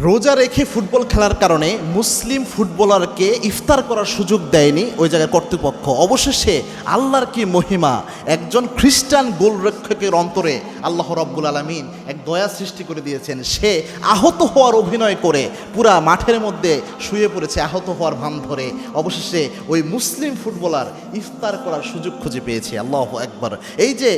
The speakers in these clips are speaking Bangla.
রোজা রেখে ফুটবল খেলার কারণে মুসলিম ফুটবলারকে ইফতার করার সুযোগ দেয়নি ওই জায়গার কর্তৃপক্ষ। অবশেষে আল্লাহর কি মহিমা, একজন খ্রিস্টান গোলরক্ষকের অন্তরে আল্লাহ রাব্বুল আলামিন এক দয়া সৃষ্টি করে দিয়েছেন। সে আহত হওয়ার অভিনয় করে পুরা মাঠের মধ্যে শুয়ে পড়েছে, আহত হওয়ার ভান ধরে। অবশেষে ওই মুসলিম ফুটবলার ইফতার করার সুযোগ খুঁজে পেয়েছে। আল্লাহু আকবার। এই যে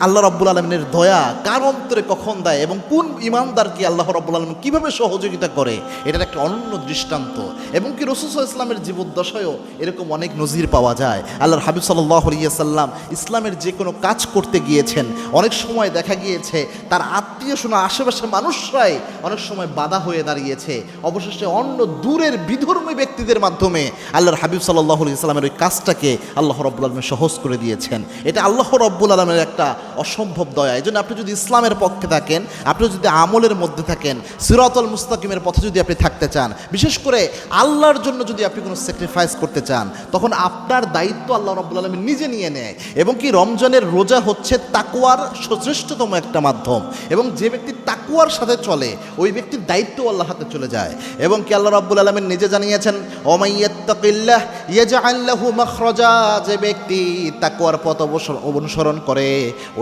আল্লাহ রাব্বুল আলামিনের দয়া কার অন্তরে কখন দেয় এবং কোন ইমানদারকে আল্লাহ রাব্বুল আলামিন কীভাবে সহযোগিতা করে, এটার একটা অনন্য দৃষ্টান্ত। এবং কি রাসূল সাল্লাল্লাহু আলাইহি ইসলামের জীবদ্দশায়ও এরকম অনেক নজির পাওয়া যায়। আল্লাহর হাবিব সাল্লাল্লাহু আলাইহি ওয়াসাল্লাম ইসলামের যে কোনো কাজ করতে গিয়েছেন, অনেক সময় দেখা গিয়েছে তার আত্মীয় শোনা আশেপাশে মানুষরাই অনেক সময় বাধা হয়ে দাঁড়িয়েছে। অবশেষে অন্য দূরের বিধর্মী ব্যক্তিদের মাধ্যমে আল্লাহর হাবিব সাল্লাল্লাহু আলাইহি ওয়াসাল্লামের ওই কাজটাকে আল্লাহ রাব্বুল আলামিন সহজ করে দিয়েছেন। এটা আল্লাহ রাব্বুল আলামিনের একটা অসম্ভব দয়া। এই জন্য আপনি যদি ইসলামের পক্ষে থাকেন, আপনি যদি আমলের মধ্যে থাকেন, সিরাতুল মুস্তাকিমের পথে যদি আপনি থাকতে চান, বিশেষ করে আল্লাহর জন্য যদি আপনি কোনো স্যাক্রিফাইস করতে চান, তখন আপনার দায়িত্ব আল্লাহ রাব্বুল আলামিন নিজে নিয়ে নেয়। এবং কি রমজানের রোজা হচ্ছে তাকওয়ার শ্রেষ্ঠতম একটা মাধ্যম। এবং যে ব্যক্তি তাকওয়ার সাথে চলে, ওই ব্যক্তির দায়িত্ব আল্লাহর হাতে চলে যায়। এবং কি আল্লাহ রাব্বুল আলামিন নিজে জানিয়েছেন, ওমাইয়াত্তাকিল্লাহ ইয়াজআল লাহু মাখরাজা, যে ব্যক্তি তাকওয়ার পথ অনুসরণ করে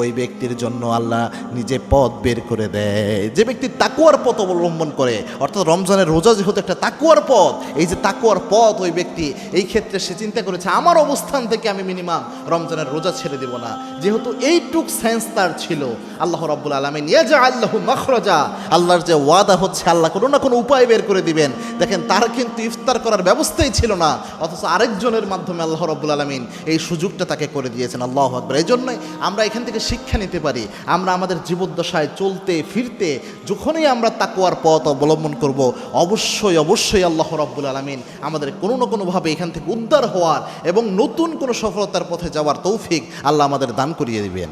ওই ব্যক্তির জন্য আল্লাহ নিজে পথ বের করে দেয়। যে ব্যক্তি তাকওয়ার পথ অবলম্বন করে, অর্থাৎ রমজানের রোজা যেহেতু একটা তাকওয়ার পথ, এই যে তাকওয়ার পথ, ওই ব্যক্তি এই ক্ষেত্রে সে চিন্তা করেছে আমার অবস্থান থেকে আমি মিনিমাম রমজানের রোজা ছেড়ে দেব না। যেহেতু এইটুক সেন্স তার ছিল, আল্লাহ রাব্বুল আলামিন ইয়াজআল লাহু মাখরাজা, আল্লাহর যে ওয়াদা হচ্ছে আল্লাহ কোনো না কোনো উপায় বের করে দিবেন। দেখেন, তার কিন্তু ইফতার করার ব্যবস্থাই ছিল না, অথচ আরেকজনের মাধ্যমে আল্লাহ রাব্বুল আলামিন এই সুযোগটা তাকে করে দিয়েছেন। আল্লাহু আকবার। এই জন্যই আমরা এখান থেকে শিক্ষা নিতে পারি, আমরা আমাদের জীবদ্দশায় চলতে ফিরতে যখনই আমরা তাকওয়ার পথ অবলম্বন করব, অবশ্যই আল্লাহ রাব্বুল আলামিন আমাদের কোনো না কোনোভাবে এখান থেকে উদ্ধার হওয়ার এবং নতুন কোনো সফলতার পথে যাওয়ার তৌফিক আল্লাহ আমাদের দান করিয়ে দিবেন।